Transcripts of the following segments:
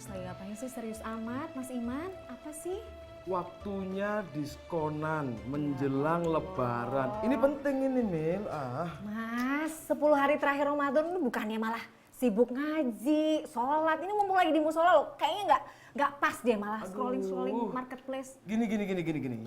Mas lagi ngapain sih? Serius amat, Mas Iman? Apa sih? Waktunya diskonan menjelang Lebaran. Ini penting ini, Mil. Mas, 10 hari terakhir Ramadan lu bukannya malah sibuk ngaji, sholat. Ini mumpung lagi di musola loh. Kayaknya nggak pas deh malah scrolling marketplace. Gini.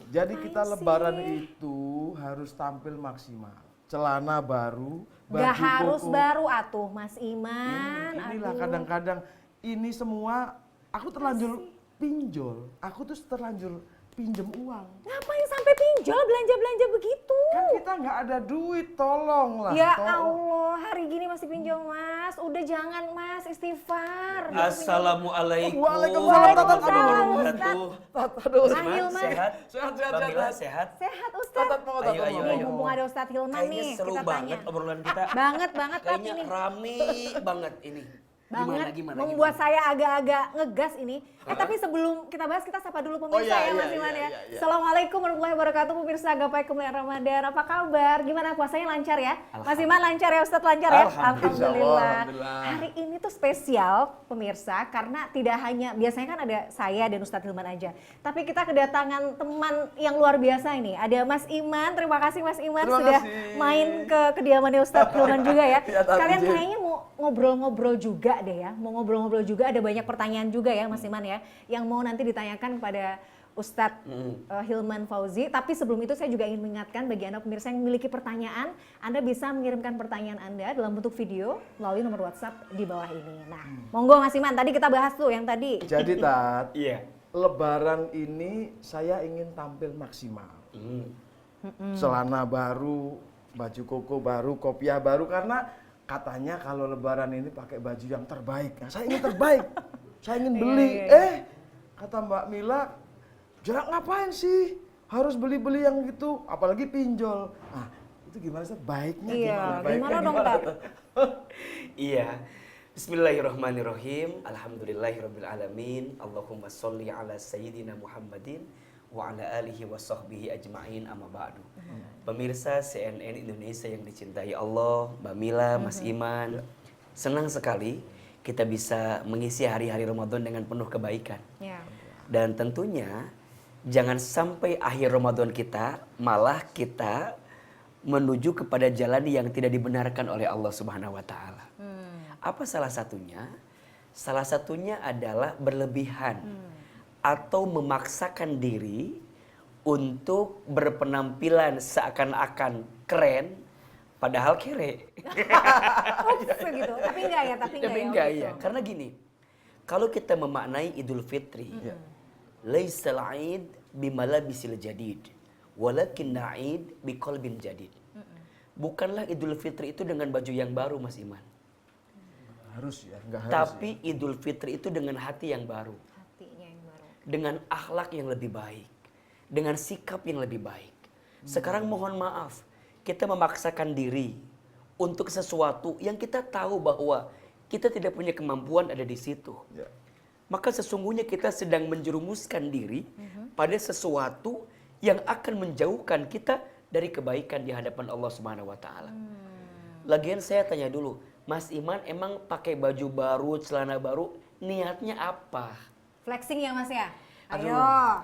Jadi Ngapain kita sih? Lebaran itu harus tampil maksimal. Celana baru, baju Gak harus koko. baru atuh Mas Iman. Inilah Aduh. kadang-kadang ini semua aku terlanjur pinjol. Aku tuh terlanjur pinjem uang. Ngapain sampai pinjol belanja-belanja begitu? Kan kita nggak ada duit, tolonglah. Ya tolong. Allah, hari gini masih pinjol Mas. Udah jangan Mas, istighfar. Assalamualaikum Waalaikumsalam, Tat. wabarakatuh. Aduh, Ah, Hilman. Sehat? Sehat. Mbak Mila sehat? Sehat Ustaz. Tat, mau, Tat, Ayo, mau. ayo, Nih, ayo. mumpung ada Ustadz Hilman Kayaknya nih, seru kita banget tanya. obrolan kita. Banget Tat Kayaknya ini. rame banget ini. Banget, membuat saya agak-agak ngegas ini. Tapi sebelum kita bahas, kita sapa dulu pemirsa Oh, iya, ya Mas iya, Iman iya, ya. iya, iya. Assalamualaikum warahmatullahi wabarakatuh pemirsa Gapai Kemuliaan Ramadan. Apa kabar? Gimana puasanya lancar ya? Mas Iman lancar ya, Ustadz lancar ya? Alhamdulillah. Alhamdulillah. Hari ini tuh spesial pemirsa karena tidak hanya, biasanya kan ada saya dan Ustadz Hilman aja. Tapi kita kedatangan teman yang luar biasa ini. Ada Mas Iman, terima kasih Mas Iman Terima sudah kasih. main ke kediamannya Ustadz Hilman juga ya. Ya, Tat, Kalian izin. kayaknya mau ngobrol-ngobrol juga deh ya. Mau ngobrol-ngobrol juga, ada banyak pertanyaan juga ya Mas Iman ya. Yang mau nanti ditanyakan kepada Ustadz Hilman Fauzi. Tapi sebelum itu saya juga ingin mengingatkan bagi Anda pemirsa yang memiliki pertanyaan, Anda bisa mengirimkan pertanyaan Anda dalam bentuk video melalui nomor WhatsApp di bawah ini. Nah, monggo Mas Iman, tadi kita bahas tuh yang tadi. Jadi Tat, Iya. Lebaran ini saya ingin tampil maksimal. Celana baru, baju koko baru, kopiah baru karena katanya kalau Lebaran ini pakai baju yang terbaik. Nah, saya ingin terbaik. Saya ingin beli. Kata Mbak Mila, jarak ngapain sih? Harus beli-beli yang gitu, apalagi pinjol. Nah, itu gimana sih? Baiknya Iya, gimana? Baiknya gimana dong Tat? Iya. Bismillahirrahmanirrahim. Alhamdulillahirrabbilalamin. Allahumma sholli ala sayyidina Muhammadin wa ala alihi wa sahbihi ajma'in amma ba'du. Pemirsa CNN Indonesia yang dicintai Allah, Mbak Mila, Mas Iman, senang sekali kita bisa mengisi hari-hari Ramadan dengan penuh kebaikan. Ya. Dan tentunya jangan sampai akhir Ramadan kita malah kita menuju kepada jalan yang tidak dibenarkan oleh Allah Subhanahu wa taala. Apa salah satunya? Salah satunya adalah berlebihan atau memaksakan diri untuk berpenampilan seakan-akan keren padahal kere. Gitu. Tapi enggak ya, tapi enggak Tapi ya. enggak gitu. ya. Karena gini, kalau kita memaknai Idul Fitri, laisal 'id bimalabisil jadid, walakin na'id biqalbin jadid. Bukanlah Idul Fitri itu dengan baju yang baru, Mas Iman. Harus ya, nggak harus. Tapi Idul Fitri itu dengan hati yang baru, Hatinya yang baru. dengan akhlak yang lebih baik, dengan sikap yang lebih baik. Sekarang mohon maaf, kita memaksakan diri untuk sesuatu yang kita tahu bahwa kita tidak punya kemampuan ada di situ. Ya. Maka sesungguhnya kita sedang menjerumuskan diri pada sesuatu yang akan menjauhkan kita dari kebaikan di hadapan Allah Subhanahu wa taala. Lagian saya tanya dulu, Mas Iman emang pakai baju baru, celana baru, niatnya apa? Flexing ya Mas ya? Ayo.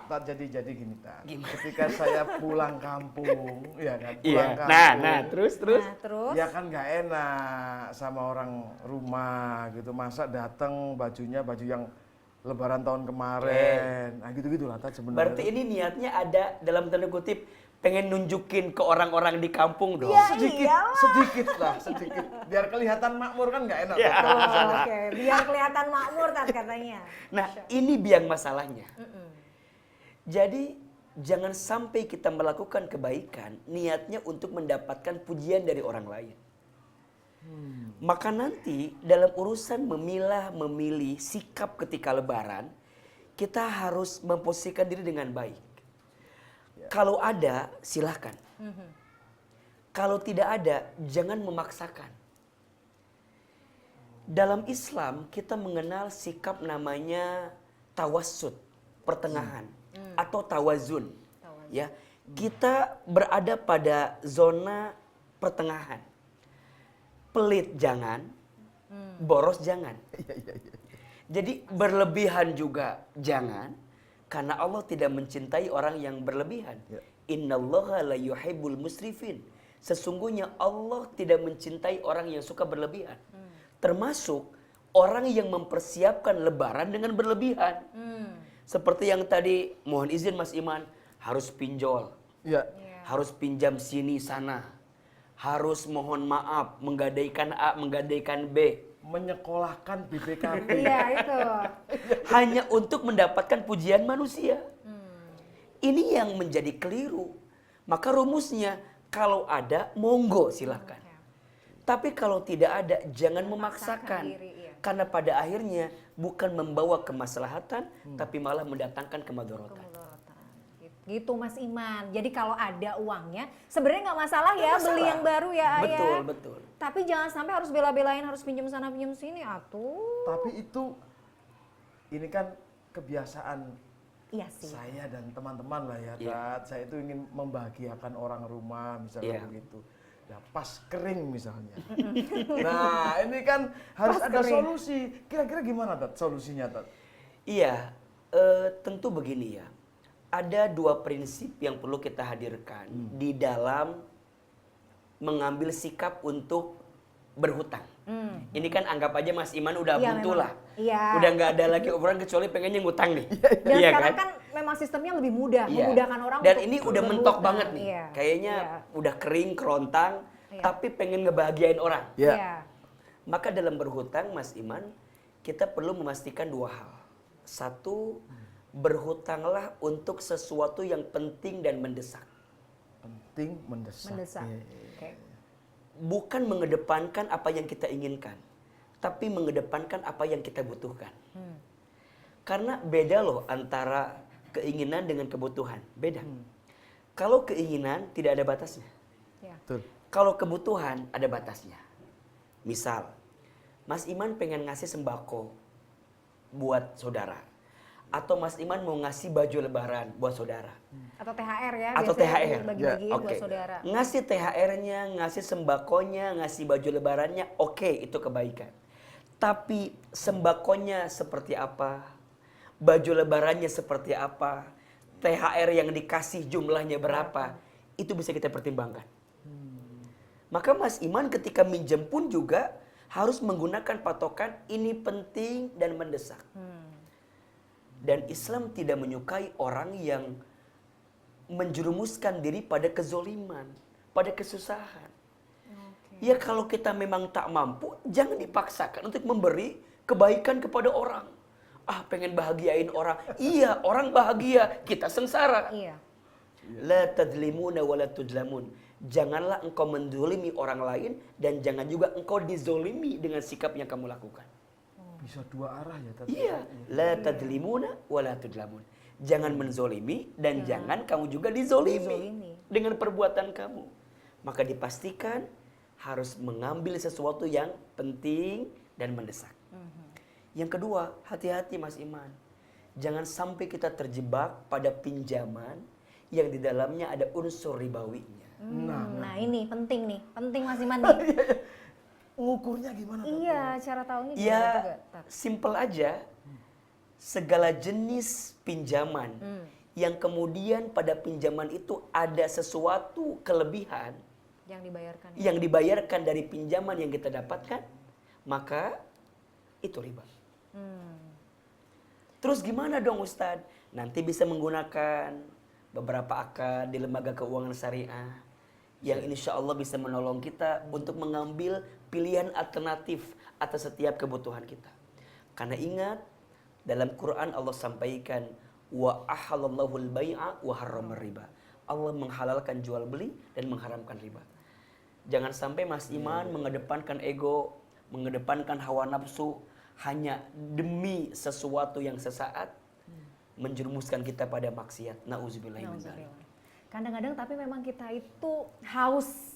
Tat, jadi gini Tat. Gimana? Ketika saya pulang kampung, ya kan, pulang Iya. kampung. Terus. Nah, terus? Ya kan nggak enak sama orang rumah gitu, masa datang bajunya baju yang Lebaran tahun kemarin. Nah gitu-gitu lah Tat sebenarnya. Berarti ini niatnya ada dalam tanda kutip pengen nunjukin ke orang-orang di kampung dong. Ya, sedikit lah, sedikit. Biar kelihatan makmur kan nggak enak. Ya. Tat, kalau misalnya. Oke, biar kelihatan makmur Tat katanya. Nah, ini biang masalahnya. Jadi jangan sampai kita melakukan kebaikan niatnya untuk mendapatkan pujian dari orang lain. Maka nanti dalam urusan memilih sikap ketika lebaran, kita harus memposisikan diri dengan baik. Kalau ada, silahkan. Kalau tidak ada, jangan memaksakan. Dalam Islam kita mengenal sikap namanya tawassut, pertengahan, atau tawazun. Ya, kita berada pada zona pertengahan. Pelit jangan, boros jangan. Jadi berlebihan juga jangan, karena Allah tidak mencintai orang yang berlebihan. Ya. Innallaha la yuhibbul musrifin. Sesungguhnya Allah tidak mencintai orang yang suka berlebihan. Termasuk orang yang mempersiapkan lebaran dengan berlebihan. Seperti yang tadi, mohon izin Mas Iman, harus pinjol, Ya. harus pinjam sini sana, harus mohon maaf, menggadaikan A, menggadaikan B, Menyekolahkan BPKB. Iya itu. hanya untuk mendapatkan pujian manusia. Ini yang menjadi keliru. Maka rumusnya, kalau ada, monggo silahkan. Tapi kalau tidak ada, jangan memaksakan. diri, iya. Karena pada akhirnya bukan membawa kemaslahatan, tapi malah mendatangkan kemadharatan. Gitu Mas Iman. Jadi kalau ada uangnya, sebenarnya nggak masalah ya Nggak beli masalah. yang baru ya Ayah. Betul, betul. Tapi jangan sampai harus bela-belain harus pinjam sana pinjam sini atuh. Tapi itu, ini kan kebiasaan Iya sih. saya dan teman-teman lah ya, Iya. Tat. Saya itu ingin membahagiakan orang rumah, misalnya Iya. begitu. Ya pas kering misalnya. Nah ini kan harus Pas ada kering. solusi. Kira-kira gimana Tat solusinya Tat? Iya, tentu begini ya. Ada dua prinsip yang perlu kita hadirkan di dalam mengambil sikap untuk berhutang. Ini kan anggap aja Mas Iman udah Iya, buntu memang. lah. Iya. Udah nggak ada lagi obrolan kecuali pengennya ngutang nih. Dan Iya sekarang kan memang sistemnya lebih mudah, Iya. memudahkan orang Dan untuk ini udah berhutang. mentok banget nih. Iya. Kayaknya Iya. udah kering, kerontang, Iya. tapi pengen ngebahagiain orang. Ya. Iya. Maka dalam berhutang Mas Iman, kita perlu memastikan dua hal. Satu, berhutanglah untuk sesuatu yang penting dan mendesak. Penting mendesak. Mendesak. Iya, iya. Oke. Bukan mengedepankan apa yang kita inginkan, tapi mengedepankan apa yang kita butuhkan. Karena beda loh antara keinginan dengan kebutuhan. Beda. Kalau keinginan tidak ada batasnya. Iya. Betul. Kalau kebutuhan ada batasnya. Misal, Mas Iman pengen ngasih sembako buat saudara. Atau Mas Iman mau ngasih baju lebaran buat saudara. Atau THR ya, Atau biasanya THR. bagi-bagiin Oke. buat saudara. Ngasih THR-nya, ngasih sembakonya, ngasih baju lebarannya, oke, itu kebaikan. Tapi sembakonya seperti apa? Baju lebarannya seperti apa? THR yang dikasih jumlahnya berapa? Itu bisa kita pertimbangkan. Maka Mas Iman ketika minjem pun juga harus menggunakan patokan ini penting dan mendesak. Dan Islam tidak menyukai orang yang menjerumuskan diri pada kezoliman, pada kesusahan. Ya kalau kita memang tak mampu, jangan dipaksakan untuk memberi kebaikan kepada orang. Ah, pengen bahagiain orang. Iya, orang bahagia, kita sengsara. Iya. La tadlimuna wa la tudlamun. Janganlah engkau menzolimi orang lain dan jangan juga engkau dizolimi dengan sikap yang kamu lakukan. Bisa dua arah ya Tat. Iya, la tadlimuna wa la tudlamun. Jangan menzolimi dan jangan kamu juga dizolimi Dizolimi. dengan perbuatan kamu. Maka dipastikan harus mengambil sesuatu yang penting dan mendesak. Yang kedua, hati-hati Mas Iman. Jangan sampai kita terjebak pada pinjaman yang di dalamnya ada unsur ribawinya. Nah ini penting Mas Iman nih. Ngukurnya gimana Tat? Iya, cara tahunya gimana Ya, juga? Tat? simple aja. Segala jenis pinjaman yang kemudian pada pinjaman itu ada sesuatu kelebihan Yang dibayarkan. yang dibayarkan dari pinjaman yang kita dapatkan, maka itu riba. Terus gimana dong Ustadz? Nanti bisa menggunakan beberapa akad di lembaga keuangan syariah yang insya Allah bisa menolong kita untuk mengambil pilihan alternatif atas setiap kebutuhan kita. Karena ingat, dalam Quran Allah sampaikan wa ahalallahu al-bai'a wa harramar riba. Allah menghalalkan jual beli dan mengharamkan riba. Jangan sampai Mas Iman mengedepankan ego, mengedepankan hawa nafsu hanya demi sesuatu yang sesaat menjerumuskan kita pada maksiat. Nauzubillahi min dzalik. Kadang-kadang tapi memang kita itu haus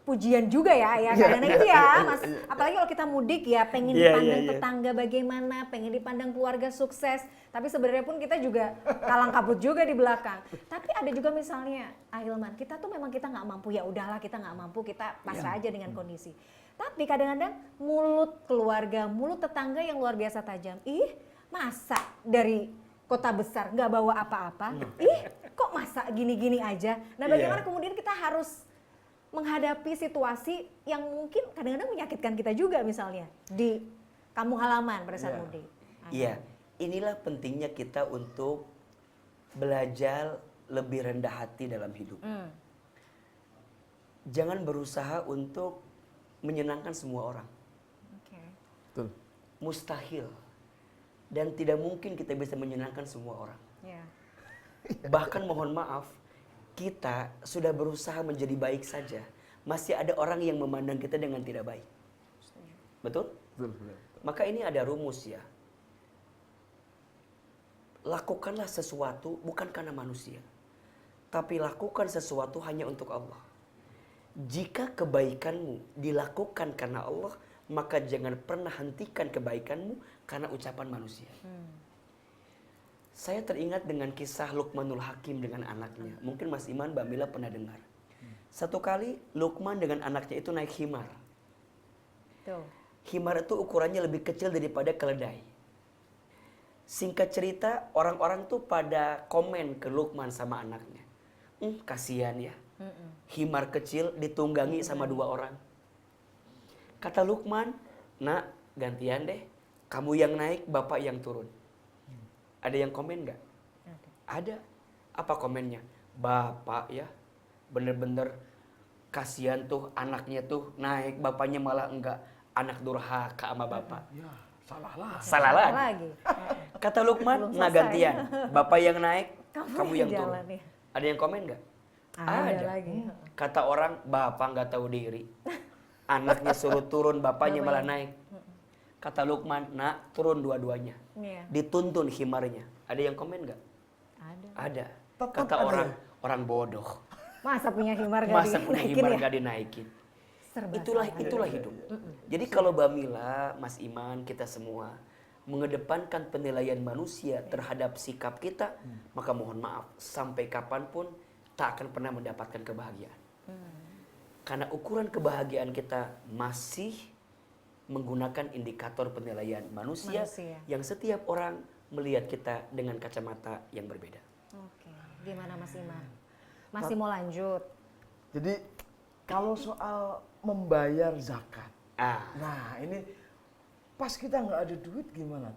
pujian juga ya kadang-kadang itu ya Mas. Apalagi kalau kita mudik ya pengen dipandang tetangga bagaimana, pengen dipandang keluarga sukses. Tapi sebenarnya pun kita juga kalang kabut juga di belakang. Tapi ada juga misalnya Ahilman, kita tuh memang kita nggak mampu, ya udahlah kita nggak mampu, kita pasrah aja dengan kondisi. Tapi kadang-kadang mulut keluarga, mulut tetangga yang luar biasa tajam. Ih, masa dari kota besar nggak bawa apa-apa? Ih, kok masa gini-gini aja? Nah, bagaimana kemudian kita harus menghadapi situasi yang mungkin kadang-kadang menyakitkan kita juga misalnya di kampung halaman pada saat mudik. Iya, inilah pentingnya kita untuk belajar lebih rendah hati dalam hidup. Jangan berusaha untuk menyenangkan semua orang. Betul. Mustahil. Dan tidak mungkin kita bisa menyenangkan semua orang. Yeah. Bahkan mohon maaf, kita sudah berusaha menjadi baik saja, masih ada orang yang memandang kita dengan tidak baik. Betul? Betul. Maka ini ada rumus ya. Lakukanlah sesuatu bukan karena manusia, tapi lakukan sesuatu hanya untuk Allah. Jika kebaikanmu dilakukan karena Allah, maka jangan pernah hentikan kebaikanmu karena ucapan manusia. Saya teringat dengan kisah Luqmanul Hakim dengan anaknya. Mungkin Mas Iman, Mbak Mila pernah dengar. Satu kali Luqman dengan anaknya itu naik himar. Tuh. Himar itu ukurannya lebih kecil daripada keledai. Singkat cerita, orang-orang tuh pada komen ke Luqman sama anaknya. Kasihan ya. Himar kecil ditunggangi sama 2 orang. Kata Luqman, nak gantian deh. Kamu yang naik, bapak yang turun. Ada yang komen nggak? Ada. Apa komennya? Bapak ya, bener-bener kasihan tuh anaknya tuh naik, bapaknya malah enggak. Anak durhaka sama bapak. Ya, salah Salah lagi. Kata Luqman, nah gantian. Bapak yang naik, kamu yang turun. Ya. Ada yang komen nggak? Ada lagi. Kata orang, bapak nggak tahu diri. Anaknya suruh turun, bapaknya malah naik. Kata Luqman, nak turun dua-duanya. Dituntun himarnya. Ada yang komen nggak? Ada. Kata orang, orang bodoh. Masa punya himar gak dinaikin? Itulah hidup. Jadi kalau Bamila, Mas Iman, kita semua mengedepankan penilaian manusia terhadap sikap kita, maka mohon maaf, sampai kapanpun tak akan pernah mendapatkan kebahagiaan. Karena ukuran kebahagiaan kita masih menggunakan indikator penilaian manusia yang setiap orang melihat kita dengan kacamata yang berbeda. Oke, gimana Mas Iman? Masih mau lanjut? Jadi kalau soal membayar zakat, nah ini pas kita nggak ada duit gimana?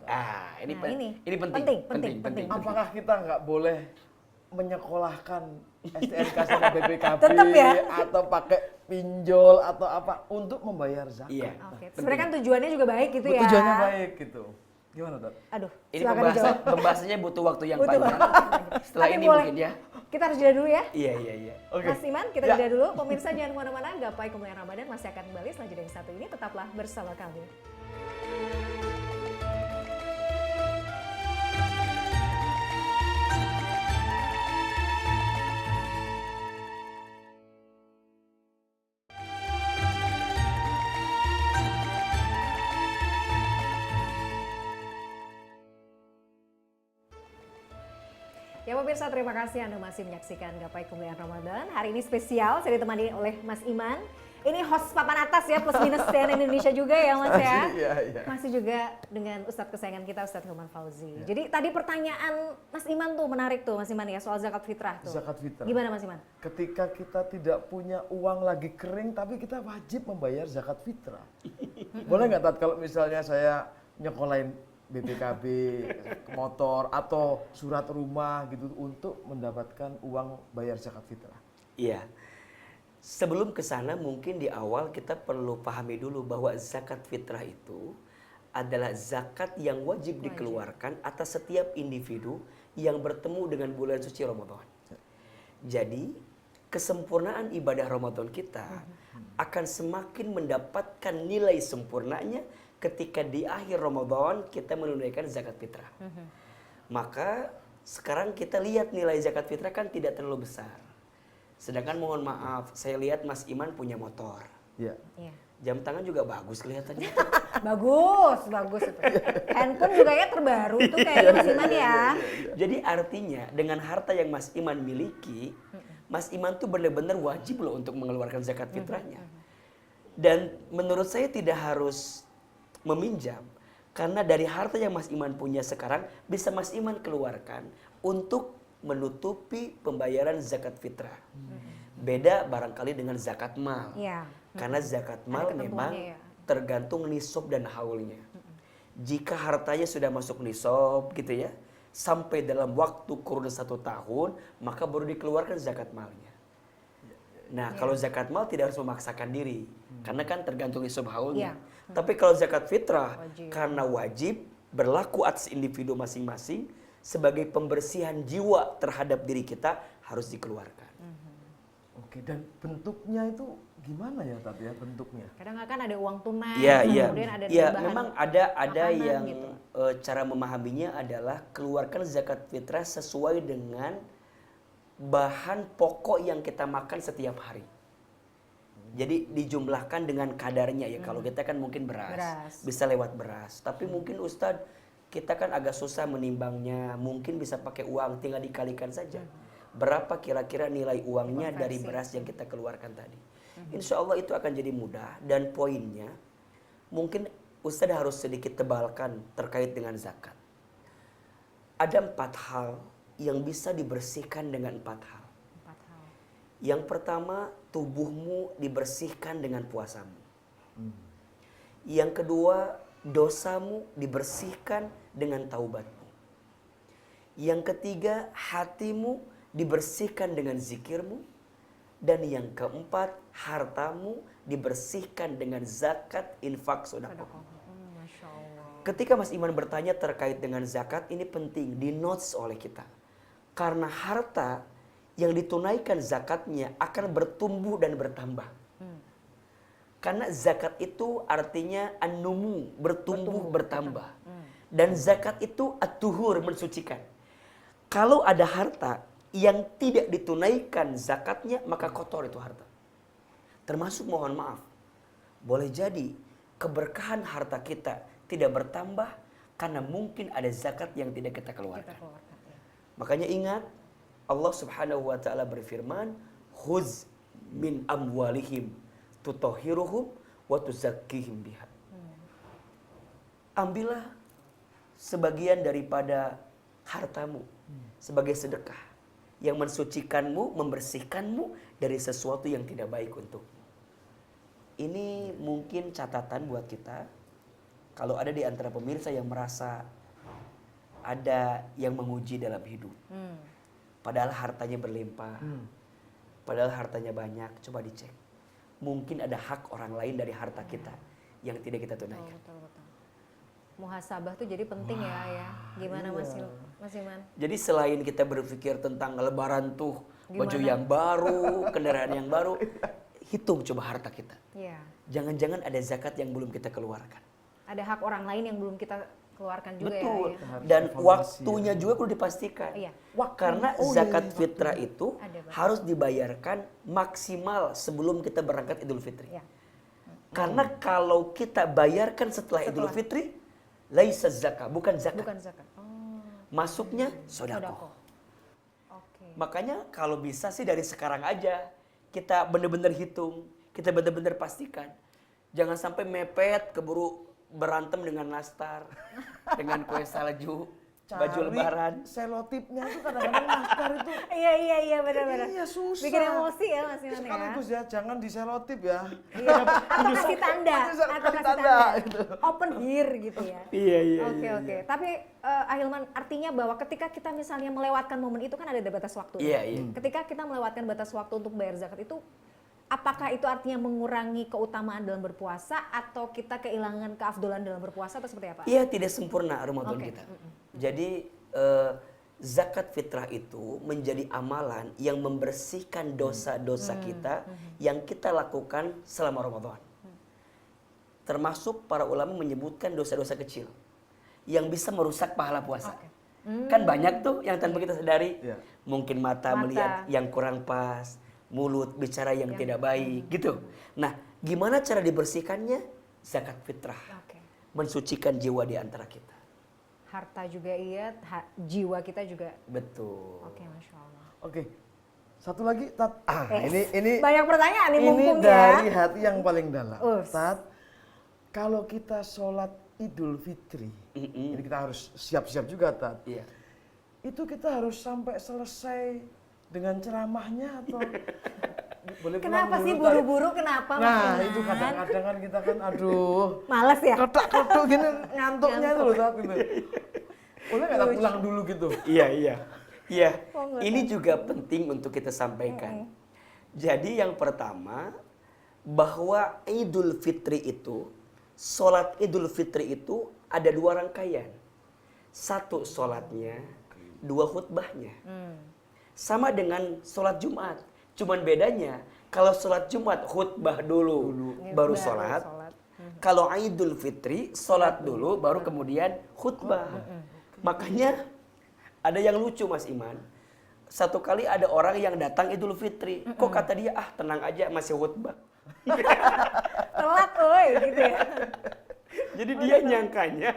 Ini penting. Apakah kita nggak boleh menyekolahkan STNK sama BPKB atau pakai pinjol atau apa untuk membayar zakat? Iya. Sebenarnya kan tujuannya juga baik gitu ya. Tujuannya baik gitu. Gimana, Tat? Aduh, ini pembahasannya butuh waktu yang panjang. Setelah Tapi ini boleh. mungkin ya. Kita harus jeda dulu ya. Iya. Okay. Mas Iman, kita jeda dulu. Pemirsa jangan kemana-mana. Gapai Kemuliaan Ramadan masih akan kembali setelah jeda yang satu ini. Tetaplah bersama kami. Ya pemirsa, terima kasih Anda masih menyaksikan Gapai Kemuliaan Ramadan. Hari ini spesial, saya ditemani oleh Mas Iman. Ini host papan atas ya, plus minus CNN Indonesia juga ya Mas ya. Iya. Masih juga dengan Ustadz kesayangan kita, Ustadz Hilman Fauzi. Jadi tadi pertanyaan Mas Iman tuh menarik tuh Mas Iman ya, soal zakat fitrah tuh. Zakat fitrah. Gimana Mas Iman? Ketika kita tidak punya uang lagi kering, tapi kita wajib membayar zakat fitrah. Boleh nggak, Tat, kalau misalnya saya nyekolahin BPKB, motor, atau surat rumah gitu untuk mendapatkan uang bayar zakat fitrah? Iya. Sebelum ke sana mungkin di awal kita perlu pahami dulu bahwa zakat fitrah itu adalah zakat yang wajib dikeluarkan atas setiap individu yang bertemu dengan bulan suci Ramadan. Jadi, kesempurnaan ibadah Ramadan kita akan semakin mendapatkan nilai sempurnanya ketika di akhir Ramadan kita menunaikan zakat fitrah. Maka sekarang kita lihat nilai zakat fitrah kan tidak terlalu besar. Sedangkan mohon maaf, saya lihat Mas Iman punya motor. Iya. Iya. Jam tangan juga bagus kelihatannya. Bagus, bagus itu. Handphone juga ya terbaru itu kayaknya Mas Iman ya. Jadi artinya dengan harta yang Mas Iman miliki, Mas Iman tuh benar-benar wajib loh untuk mengeluarkan zakat fitrahnya. Dan menurut saya tidak harus meminjam. Karena dari harta yang Mas Iman punya sekarang, bisa Mas Iman keluarkan untuk menutupi pembayaran zakat fitrah. Beda barangkali dengan zakat mal. Iya. Karena zakat Ada mal ketentuannya memang ya. tergantung nisab dan haulnya. Jika hartanya sudah masuk nisab gitu ya, sampai dalam waktu kurun 1 tahun, maka baru dikeluarkan zakat malnya. Nah, kalau zakat mal tidak harus memaksakan diri, karena kan tergantung nisab haulnya. Tapi kalau zakat fitrah, Wajib. karena wajib berlaku atas individu masing-masing sebagai pembersihan jiwa terhadap diri kita harus dikeluarkan. Oke, dan bentuknya itu gimana ya Tat ya bentuknya? Kadang kan ada uang tunai, Iya, iya. kemudian ada Iya, bahan memang ada makanan yang gitu. Cara memahaminya adalah keluarkan zakat fitrah sesuai dengan bahan pokok yang kita makan setiap hari. Jadi dijumlahkan dengan kadarnya ya. Kalau kita kan mungkin beras, bisa lewat beras. Tapi mungkin Ustadz, kita kan agak susah menimbangnya. Mungkin bisa pakai uang, tinggal dikalikan saja. Berapa kira-kira nilai uangnya dari beras yang kita keluarkan tadi. Insya Allah itu akan jadi mudah. Dan poinnya, mungkin Ustadz harus sedikit tebalkan terkait dengan zakat. Ada 4 hal yang bisa dibersihkan dengan 4 hal. 4 hal. Yang pertama, tubuhmu dibersihkan dengan puasamu. Yang kedua, dosamu dibersihkan dengan taubatmu. Yang ketiga, hatimu dibersihkan dengan zikirmu. Dan yang keempat, hartamu dibersihkan dengan zakat, infak, sedekah. Masya Allah. Ketika Mas Iman bertanya terkait dengan zakat, ini penting di notes oleh kita. Karena harta yang ditunaikan zakatnya akan bertumbuh dan bertambah. Karena zakat itu artinya an-numu, bertumbuh bertambah. Dan zakat itu at-tuhur, mensucikan. Kalau ada harta yang tidak ditunaikan zakatnya, maka kotor itu harta. Termasuk mohon maaf, boleh jadi keberkahan harta kita tidak bertambah karena mungkin ada zakat yang tidak kita keluarkan. Makanya ingat, Allah Subhanahu wa taala berfirman, "Khuz min amwalihim tutahhiruhum wa tuzakkihim biha." Ambillah sebagian daripada hartamu sebagai sedekah yang mensucikanmu, membersihkanmu dari sesuatu yang tidak baik untukmu. Ini mungkin catatan buat kita. Kalau ada di antara pemirsa yang merasa ada yang menguji dalam hidup. Padahal hartanya berlimpah. Padahal hartanya banyak. Coba dicek. Mungkin ada hak orang lain dari harta kita yang tidak kita tunaikan. Betul. Muhasabah tuh jadi penting ya. Gimana Mas Iman? Jadi selain kita berpikir tentang lebaran tuh, baju Gimana? yang baru, kendaraan yang baru, hitung coba harta kita. Iya. Jangan-jangan ada zakat yang belum kita keluarkan. Ada hak orang lain yang belum kita keluarkan juga Betul. ya. Harus Dan evaluasi waktunya ya. juga perlu dipastikan. Iya. Karena zakat fitrah itu Ada batas. harus dibayarkan maksimal sebelum kita berangkat Idul Fitri. Iya. Karena kalau kita bayarkan setelah Idul Fitri, laisa zakah, bukan zakat. Bukan zakat. Oh. Masuknya sedekah. Sedekah. Oke. Makanya kalau bisa sih dari sekarang aja kita benar-benar hitung, kita benar-benar pastikan. Jangan sampai mepet keburu berantem dengan nastar, dengan kue salju, baju lebaran. Selotipnya itu kadang-kadang nastar itu. Iya benar-benar. Iya susah. Bikin emosi ya Mas Iman ya. Sekaligus ya, jangan diselotip ya. Iya. Atau kasih tanda, Kasih tanda, itu. Open here gitu ya. Iya. Oke. Tapi Ahilman, artinya bahwa ketika kita misalnya melewatkan momen itu kan ada batas waktu. Iya. Ketika kita melewatkan batas waktu untuk bayar zakat itu, apakah itu artinya mengurangi keutamaan dalam berpuasa atau kita kehilangan keafdolan dalam berpuasa atau seperti apa? Iya, tidak sempurna Ramadan Oke. kita. Jadi zakat fitrah itu menjadi amalan yang membersihkan dosa-dosa kita yang kita lakukan selama Ramadan. Termasuk para ulama menyebutkan dosa-dosa kecil yang bisa merusak pahala puasa. Kan banyak tuh yang tanpa kita sadari. Iya. Mungkin mata melihat yang kurang pas, mulut bicara yang tidak baik gitu. Nah, gimana cara dibersihkannya? Zakat fitrah. Oke. Mensucikan jiwa di antara kita. Harta juga iya, jiwa kita juga. Betul. Oke, Masya Allah. Oke. Satu lagi, Tat. Ini banyak pertanyaan nih ini mumpung dari ya. hati yang paling dalam. Us. Tat, kalau kita sholat Idul Fitri, ini kita harus siap-siap juga, Tat. Iya. Itu kita harus sampai selesai dengan ceramahnya atau boleh pulang Kenapa dulu, sih Tat? buru-buru? Kenapa Mas Nah, Iman? itu kadang-kadang kan kita kan aduh, Males ya? kotak-kotak gini ngantuknya itu loh, Tat, gitu. Boleh nggak Tat, pulang dulu gitu? Iya. Iya. Oh, nggak Ini juga penting untuk kita sampaikan. Jadi yang pertama, bahwa Idul Fitri itu, sholat Idul Fitri itu ada 2 rangkaian. 1 sholatnya, 2 khutbahnya. Sama dengan sholat Jumat. Cuman bedanya, kalau sholat Jumat khutbah dulu baru sholat. Kalau Idul Fitri, sholat dulu baru kemudian khutbah. Makanya ada yang lucu Mas Iman. Satu kali ada orang yang datang Idul Fitri. Kok kata dia, tenang aja masih khutbah. Telat, oi, gitu ya. Jadi dia nyangkanya,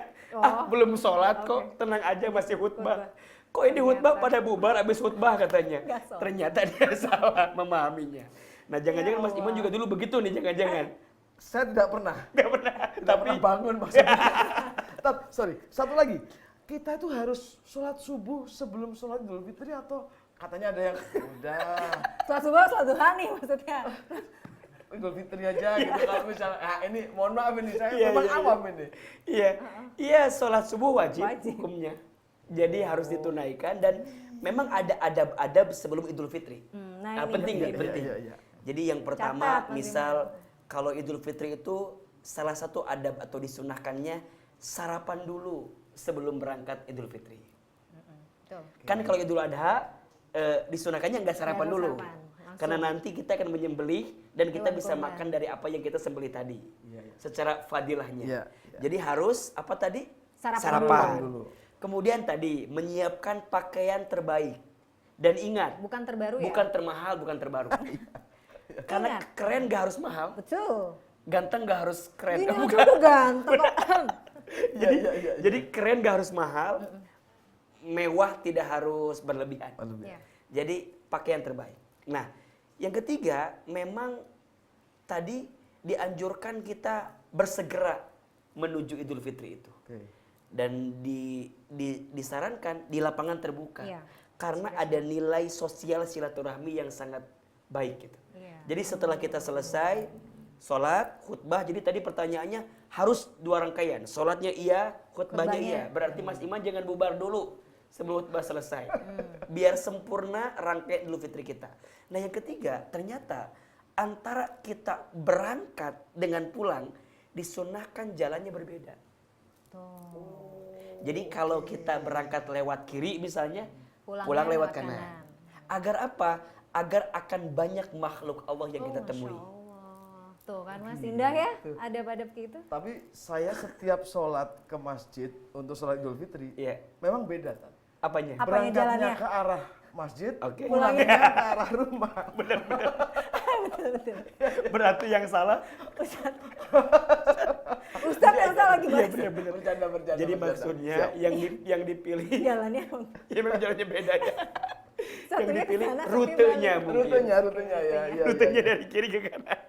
belum sholat kok, tenang aja masih khutbah. Kok ini khutbah pada bubar habis khutbah katanya. Ternyata dia salah memahaminya. Nah jangan-jangan Mas Iman juga dulu begitu nih, jangan-jangan. Saya tidak pernah. Nggak pernah. Tidak pernah bangun maksudnya. Tat, sorry, satu lagi. Kita itu harus sholat subuh sebelum sholat Idul Fitri atau katanya ada yang udah Sholat subuh, sholat duha nih maksudnya. Idul Fitri aja gitu kalau misalnya ini mohon maaf ini saya memang awam ini. Iya, sholat subuh wajib hukumnya. Jadi harus ditunaikan dan memang ada adab-adab sebelum Idul Fitri. Nah, ini penting nih, penting. Iya. Jadi yang pertama, Catat, misal kalau Idul Fitri itu salah satu adab atau disunahkannya sarapan dulu sebelum berangkat Idul Fitri. Betul. Kan kalau Idul Adha disunahkannya nggak sarapan Nggak dulu. sarapan, langsung. Karena nanti kita akan menyembelih dan kita Hewan bisa kurban. makan dari apa yang kita sembelih tadi. Iya. Secara fadilahnya. Iya. Jadi harus apa tadi? Sarapan dulu. Kemudian tadi menyiapkan pakaian terbaik. Dan ingat, Bukan terbaru ya? bukan termahal, bukan terbaru. Karena Ingat. keren gak harus mahal, Betul. ganteng gak harus keren. Ini aku tuh ganteng kok. Jadi keren gak harus mahal, mewah tidak harus berlebihan. Iya. Jadi pakaian terbaik. Nah, yang ketiga memang tadi dianjurkan kita bersegera menuju Idul Fitri itu. Oke. Dan disarankan di lapangan terbuka. Iya. Karena ada nilai sosial silaturahmi yang sangat baik gitu. Iya. Jadi setelah kita selesai sholat, khutbah, jadi tadi pertanyaannya harus 2 rangkaian. Sholatnya iya, khutbahnya iya. Berarti Mas Iman jangan bubar dulu sebelum khutbah selesai. Biar sempurna rangkaian Idul Fitri kita. Nah yang ketiga, ternyata antara kita berangkat dengan pulang, disunahkan jalannya berbeda. Jadi kalau kita berangkat lewat kiri misalnya, pulang lewat kanan. Agar apa? Agar akan banyak makhluk Allah yang kita temui. Masya Allah. Tuh kan Mas, indah ya adab-adab gitu. Tapi saya setiap sholat ke masjid untuk sholat Idul Fitri, Iya. memang beda. Tat. Apanya? Apanya Berangkatnya jalannya? ke arah masjid, Oke. pulangnya ke arah rumah. Betul. Berarti yang salah. Ustaz yang salah lagi Iya Mas. benar-benar. Bercanda. Jadi maksudnya yang dipilih, Jalannya ya memang jalannya beda ya. Yang satunya ke dipilih sana, satunya rutenya balik. mungkin. Rutenya ya. Rutenya dari kiri ke kanan.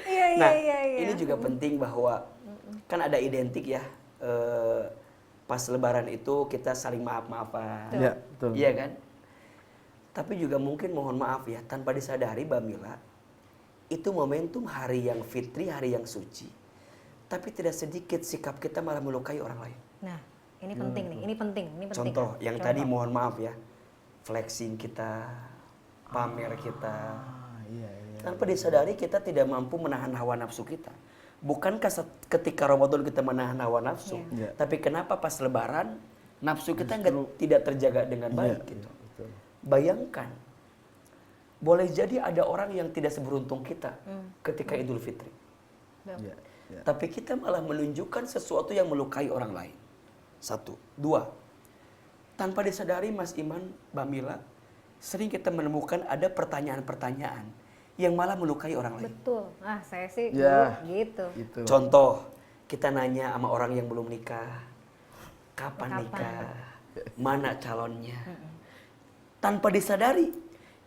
Iya. Nah, ini juga penting bahwa kan ada identik ya. Pas Lebaran itu kita saling maaf-maafan. Iya, betul. Iya kan? Tapi juga mungkin mohon maaf ya, tanpa disadari Mbak Mila, itu momentum hari yang fitri, hari yang suci. Tapi tidak sedikit sikap kita malah melukai orang lain. Nah, ini penting nih, ini penting. Contoh, yang tadi mohon maaf ya, flexing kita, pamer kita. Iya. Tanpa disadari kita tidak mampu menahan hawa nafsu kita. Bukankah ketika Ramadan kita menahan hawa nafsu, Iya. tapi kenapa pas Lebaran nafsu kita tidak terjaga dengan baik gitu. Betul. Bayangkan, boleh jadi ada orang yang tidak seberuntung kita ketika Idul Fitri. Iya. Tapi kita malah menunjukkan sesuatu yang melukai orang lain. 1, 2. Tanpa disadari Mas Iman, Mbak Mila, sering kita menemukan ada pertanyaan-pertanyaan yang malah melukai orang lain. Betul. Ah, saya sih Ya. dulu gitu. Itu. Contoh, kita nanya sama orang yang belum nikah, kapan nikah, mana calonnya. Tanpa disadari,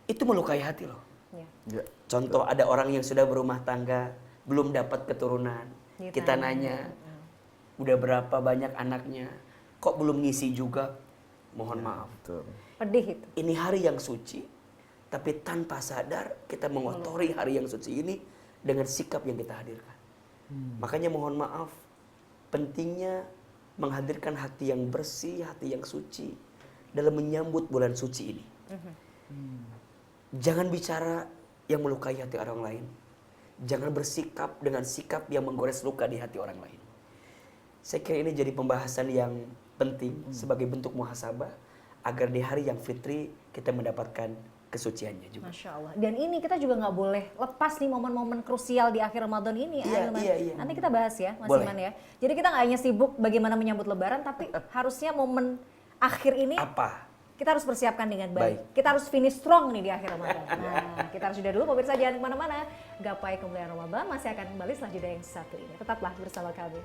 itu melukai hati loh. Ya. Ya. Contoh, ada orang yang sudah berumah tangga, belum dapat keturunan. Ditanya. Kita nanya, udah berapa banyak anaknya, kok belum ngisi juga? Mohon maaf. Betul. Pedih itu. Ini hari yang suci, tapi tanpa sadar kita mengotori hari yang suci ini dengan sikap yang kita hadirkan. Makanya mohon maaf, pentingnya menghadirkan hati yang bersih, hati yang suci dalam menyambut bulan suci ini. Jangan bicara yang melukai hati orang lain. Jangan bersikap dengan sikap yang menggores luka di hati orang lain. Saya kira ini jadi pembahasan yang penting sebagai bentuk muhasabah agar di hari yang fitri kita mendapatkan kesuciannya juga. Masya Allah. Dan ini kita juga nggak boleh lepas nih momen-momen krusial di akhir Ramadan ini. Iya, Ahilman. iya. Nanti kita bahas ya, Mas Boleh. Iman ya. Jadi kita nggak hanya sibuk bagaimana menyambut Lebaran, tapi harusnya momen akhir ini Apa? kita harus persiapkan dengan baik. Baik. Kita harus finish strong nih di akhir Ramadan. Nah, kita harus sudah dulu, pemirsa jangan kemana-mana. Gapai kemuliaan Ramadan masih akan kembali setelah jeda yang satu ini. Tetaplah bersama kami.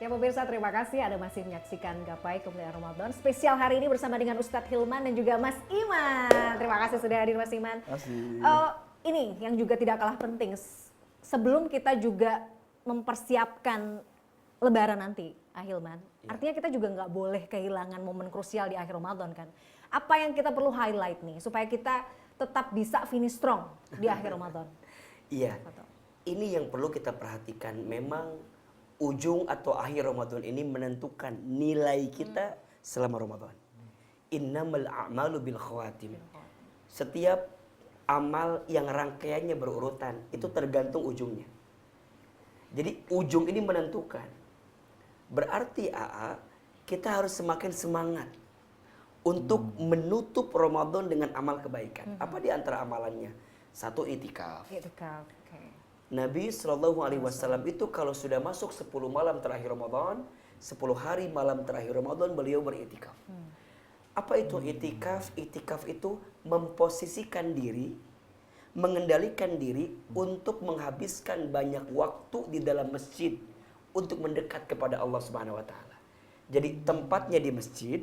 Ya pemirsa, terima kasih Anda masih menyaksikan Gapai Kemuliaan Ramadan. Spesial hari ini bersama dengan Ustadz Hilman dan juga Mas Iman. Terima kasih sudah hadir Mas Iman. Ini yang juga tidak kalah penting. Sebelum kita juga mempersiapkan Lebaran nanti, Hilman. Artinya kita juga nggak boleh kehilangan momen krusial di akhir Ramadan kan. Apa yang kita perlu highlight nih supaya kita tetap bisa finish strong di akhir Ramadan? Iya. Ini yang perlu kita perhatikan. Memang ujung atau akhir Ramadan ini menentukan nilai kita selama Ramadan. Innamal a'malu bil khawatim. Setiap amal yang rangkaiannya berurutan itu tergantung ujungnya. Jadi ujung ini menentukan. Berarti kita harus semakin semangat untuk menutup Ramadan dengan amal kebaikan. Apa di antara amalannya? Satu, itikaf. Itikaf, oke. Nabi SAW itu kalau sudah masuk 10 malam terakhir Ramadan, 10 hari malam terakhir Ramadan beliau beritikaf. Apa itu itikaf? Itikaf itu memposisikan diri, mengendalikan diri untuk menghabiskan banyak waktu di dalam masjid untuk mendekat kepada Allah Subhanahu wa taala. Jadi tempatnya di masjid,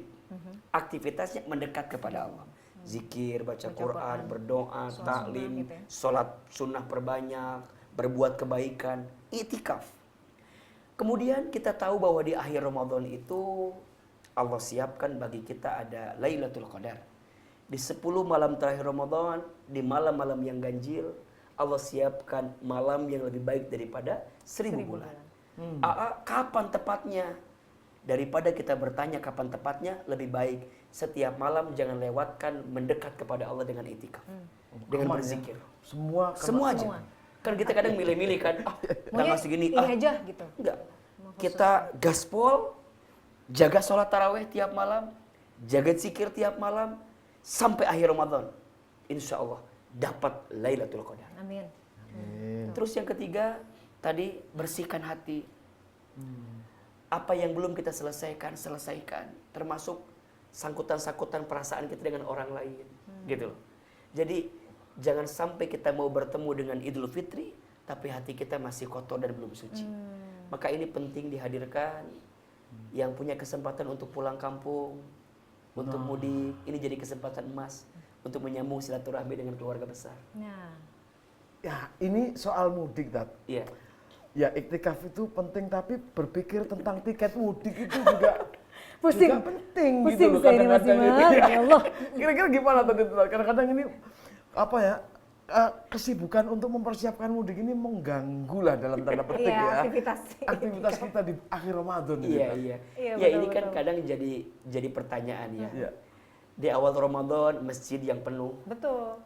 aktivitasnya mendekat kepada Allah. Zikir, baca Quran, berdoa, taklim, gitu ya. sholat sunnah perbanyak, berbuat kebaikan, itikaf. Kemudian kita tahu bahwa di akhir Ramadan itu Allah siapkan bagi kita ada Lailatul Qadar. Di 10 malam terakhir Ramadan, di malam-malam yang ganjil, Allah siapkan malam yang lebih baik daripada 1000 bulan. Kapan tepatnya? Daripada kita bertanya kapan tepatnya, lebih baik setiap malam jangan lewatkan mendekat kepada Allah dengan itikaf. Dengan Aman berzikir. ya? Semua Semua aja. Semua. Kan kita kadang milih-milih kan, tanggal segini, ini aja gitu. enggak. Kita gaspol, jaga sholat taraweh tiap malam, jaga zikir tiap malam, sampai akhir Ramadan. Insya Allah dapat Lailatul Qadar. Amin. Terus yang ketiga, tadi bersihkan hati. Apa yang belum kita selesaikan, selesaikan. Termasuk sangkutan-sangkutan perasaan kita dengan orang lain. Gitu loh. Jadi jangan sampai kita mau bertemu dengan Idul Fitri, tapi hati kita masih kotor dan belum suci. Maka ini penting dihadirkan. Yang punya kesempatan untuk pulang kampung, untuk mudik, ini jadi kesempatan emas untuk menyambung silaturahmi dengan keluarga besar. Nah, Ya, ini soal mudik, Tat. Iya. Ya, iktikaf itu penting, tapi berpikir tentang tiket mudik itu juga Pusing. juga penting gitu Pusing loh saya ini, Mas kadang-kadang Iman. gitu. Ya Allah. Kira-kira gimana tadi Tat? Kadang-kadang ini apa ya? Kesibukan untuk mempersiapkan mudik ini mengganggu lah dalam tanda petik Iya, ya. aktivitas. kita di akhir Ramadan ini. Iya, Tat. iya. Iya, Ya ini betul, kan betul. kadang jadi pertanyaan ya. Iya. Di awal Ramadan masjid yang penuh, Betul.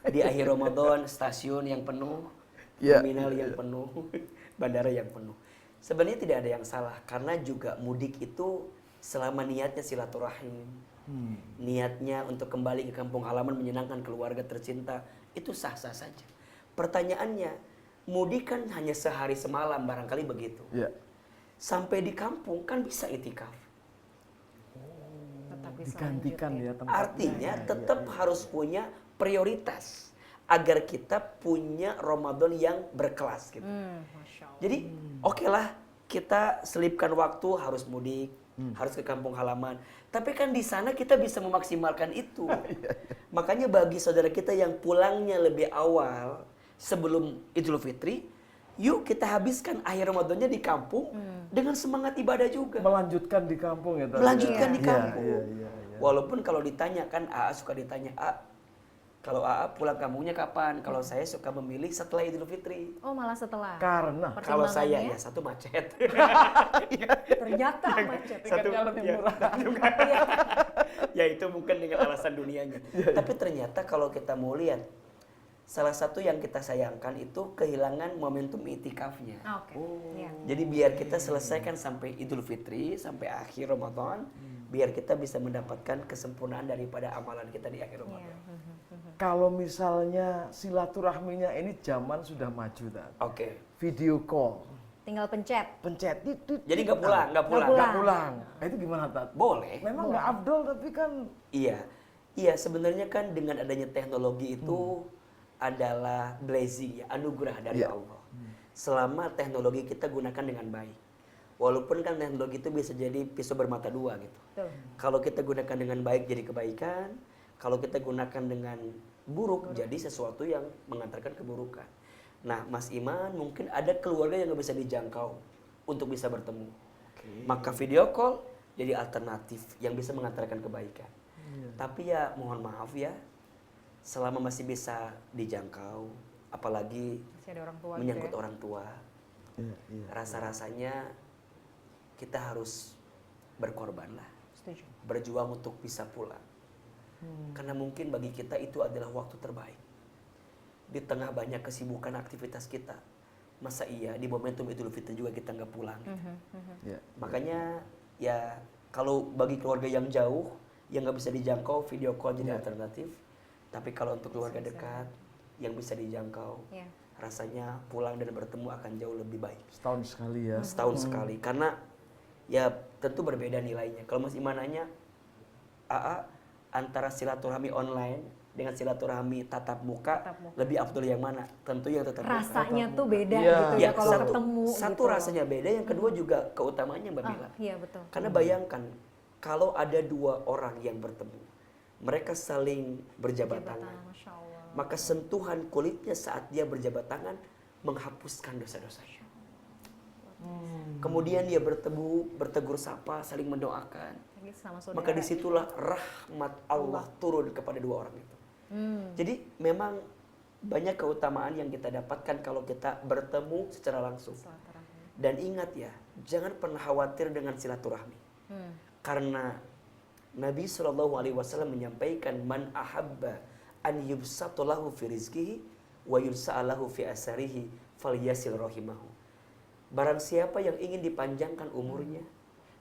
di akhir Ramadan stasiun yang penuh, Iya. terminal yang penuh, bandara yang penuh. Sebenarnya tidak ada yang salah karena juga mudik itu selama niatnya silaturahim, niatnya untuk kembali ke kampung halaman menyenangkan keluarga tercinta, itu sah-sah saja. Pertanyaannya, mudik kan hanya sehari semalam barangkali begitu. Ya. Sampai di kampung kan bisa itikaf. Tetap bisa Digantikan lanjut ya tempatnya. Artinya Ya, tetap ya. harus punya prioritas agar kita punya Ramadan yang berkelas gitu. Masya Allah. Jadi oke lah kita selipkan waktu harus mudik, harus ke kampung halaman. Tapi kan di sana kita bisa memaksimalkan itu. Makanya bagi saudara kita yang pulangnya lebih awal sebelum Idul Fitri, yuk kita habiskan akhir Ramadannya di kampung dengan semangat ibadah juga. Melanjutkan di kampung ya. Melanjutkan di Iya, kampung. iya, iya, iya. Walaupun kalau ditanya kan AA suka ditanya, kalau AA pulang kampungnya kapan? Kalau saya suka memilih setelah Idul Fitri. Oh malah setelah. Karena Kalau saya Pertimbangannya? ya satu macet. Ternyata macet. Satu Tiketnya lebih ya, Iya. ya itu mungkin dengan alasan dunianya. Tapi ternyata kalau kita mau lihat, salah satu yang kita sayangkan itu kehilangan momentum itikafnya. Oke. Iya. Jadi biar kita selesaikan sampai Idul Fitri, sampai akhir Ramadan, biar kita bisa mendapatkan kesempurnaan daripada amalan kita di akhir Iya. Ramadan. kalau misalnya silaturahminya ini zaman sudah maju Tat. Oke. Video call, Tinggal pencet. pencet Jadi nggak pulang, nggak pulang. pulang. nggak pulang. Itu gimana Tat? Boleh. Memang nggak afdol tapi kan Iya. Iya, sebenarnya kan dengan adanya teknologi itu adalah blessing ya, anugerah dari Iya. Allah. Selama teknologi kita gunakan dengan baik. Walaupun kan teknologi itu bisa jadi pisau bermata dua gitu. Tuh. Kalau kita gunakan dengan baik jadi kebaikan, kalau kita gunakan dengan buruk jadi sesuatu yang mengantarkan keburukan. Nah, Mas Iman mungkin ada keluarga yang nggak bisa dijangkau untuk bisa bertemu. Maka video call jadi alternatif yang bisa mengantarkan kebaikan. Tapi ya mohon maaf ya, selama masih bisa dijangkau, apalagi Masih ada orang tua gitu menyangkut ya. orang tua, iya, iya. rasa-rasanya kita harus berkorban lah, Setuju. berjuang untuk bisa pulang. Karena mungkin bagi kita itu adalah waktu terbaik. Di tengah banyak kesibukan aktivitas kita, masa iya di momentum Idul Fitri juga kita nggak pulang gitu. Iya. Makanya ya kalau bagi keluarga yang jauh yang nggak bisa dijangkau, video call jadi Iya. alternatif. Tapi kalau untuk keluarga dekat yang bisa dijangkau, Iya. rasanya pulang dan bertemu akan jauh lebih baik. Setahun sekali ya. Setahun sekali. Karena ya tentu berbeda nilainya. Kalau Mas Iman nanya, antara silaturahmi online dengan silaturahmi tatap muka, Tatap muka. lebih afdol yang mana? Tentu yang tatap muka. Rasanya tuh beda Iya. gitu ya kalau ketemu satu gitu. rasanya beda, yang kedua juga keutamaannya Mbak Mila. Iya betul. Karena bayangkan kalau ada dua orang yang bertemu, mereka saling berjabat tangan, Masya Allah. maka sentuhan kulitnya saat dia berjabat tangan menghapuskan dosa-dosanya. Kemudian dia bertemu, bertegur sapa, saling mendoakan. Lagi sama saudara. Maka disitulah rahmat Allah turun kepada dua orang itu. Jadi memang banyak keutamaan yang kita dapatkan kalau kita bertemu secara langsung. Silaturahmi. Dan ingat ya, jangan pernah khawatir dengan silaturahmi. Karena Nabi SAW menyampaikan, man ahabba an yubsatulahu fi rizkihi wa yursa'alahu fi asarihi falyasil rahimahu. Barang siapa yang ingin dipanjangkan umurnya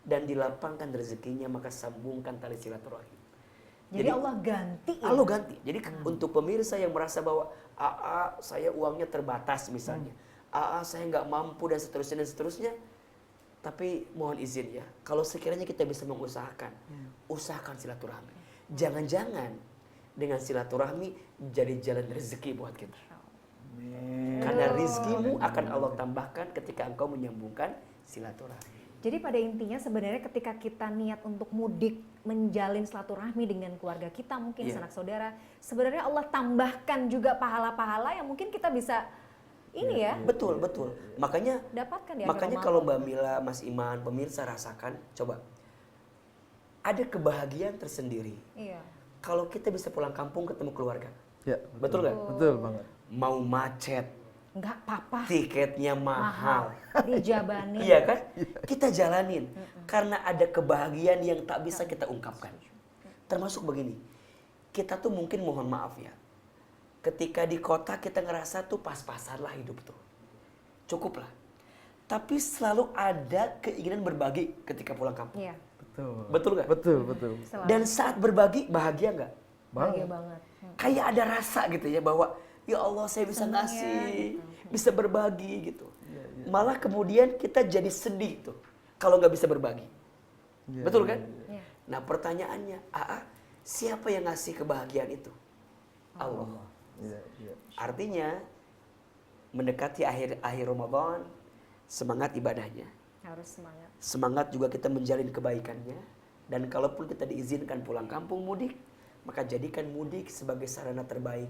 dan dilapangkan rezekinya, maka sambungkan tali silaturahim. Jadi Allah ganti ya? Allah ganti. Jadi untuk pemirsa yang merasa bahwa saya uangnya terbatas misalnya, saya nggak mampu dan seterusnya, tapi mohon izin ya, kalau sekiranya kita bisa mengusahakan, usahakan silaturahmi. Jangan-jangan dengan silaturahmi jadi jalan rezeki buat kita. Karena rizkimu akan Allah tambahkan ketika engkau menyambungkan silaturahmi. Jadi pada intinya sebenarnya ketika kita niat untuk mudik menjalin silaturahmi dengan keluarga kita, mungkin Iya. sanak saudara, sebenarnya Allah tambahkan juga pahala-pahala yang mungkin kita bisa ini ya Betul. Makanya dapatkan di makanya akhir kalau Ramadan. Mbak Mila, Mas Iman, pemirsa rasakan, coba. Ada kebahagiaan tersendiri Iya. kalau kita bisa pulang kampung ketemu keluarga. Ya, Betul nggak? Betul banget. Mau macet, Nggak apa-apa. tiketnya mahal. Dijabanin. Iya kan? Kita jalanin. Karena ada kebahagiaan yang tak bisa kita ungkapkan. Termasuk begini. Kita tuh mungkin mohon maaf ya. Ketika di kota kita ngerasa tuh pas-pasan lah hidup tuh. Cukup lah. tapi selalu ada keinginan berbagi ketika pulang kampung. Iya. Betul. Betul nggak? Betul, betul. Selalu. Dan saat berbagi bahagia nggak? Bahagia banget. Kayak ada rasa gitu ya bahwa ya Allah saya bisa Senang ngasih, bisa berbagi gitu. Malah kemudian kita jadi sedih tuh kalau nggak bisa berbagi. Betul kan? Iya. Nah pertanyaannya, siapa yang ngasih kebahagiaan itu? Allah. Iya, iya. Artinya mendekati akhir Ramadan, semangat ibadahnya. Harus semangat. Semangat juga kita menjalin kebaikannya. Dan kalaupun kita diizinkan pulang kampung mudik, maka jadikan mudik sebagai sarana terbaik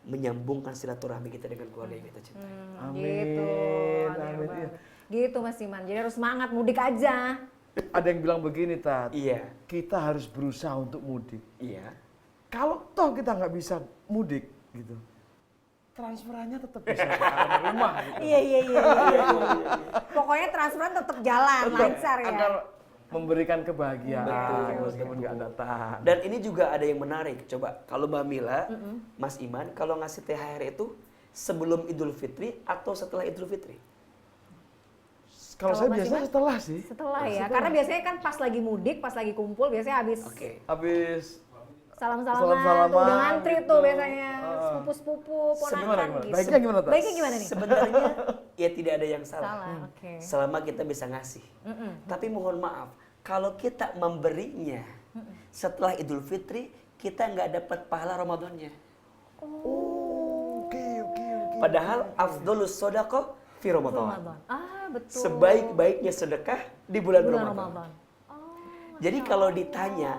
menyambungkan silaturahmi kita dengan keluarga yang kita cintai. Amin. Gitu. Amin. Iya. Gitu Mas Iman. Jadi harus semangat mudik aja. Ada yang bilang begini, Tat. Iya, Kita harus berusaha untuk mudik. iya. Kalau toh kita nggak bisa mudik gitu, transferannya tetap bisa ke alamat rumah gitu. Iya. Pokoknya transferan tetap jalan, lancar ya. Agar memberikan kebahagiaan Betul, meskipun nggak datang. Dan ini juga ada yang menarik. Coba kalau Mbak Mila, Mas Iman, kalau ngasih THR itu sebelum Idul Fitri atau setelah Idul Fitri? Kalau saya Mas biasanya Iman? setelah sih. Setelah ya, karena biasanya kan pas lagi mudik, pas lagi kumpul, biasanya habis Oke. Habis salam-salaman, Salam-salaman, tuh udah ngantri tuh gitu. biasanya sepupu-sepupu, ponakan Gimana? gitu. Baiknya gimana, Tas? Baiknya gimana nih? Sebenarnya ya tidak ada yang salah. Salah, oke. Selama kita bisa ngasih. Tapi mohon maaf, kalau kita memberinya setelah Idul Fitri, kita nggak dapat pahala Ramadannya. Oke. Padahal afdolus sodaqah fi Ramadan. Ramadan. Betul. Sebaik-baiknya sedekah di bulan Ramadan. Ramadan. Jadi kalau ditanya,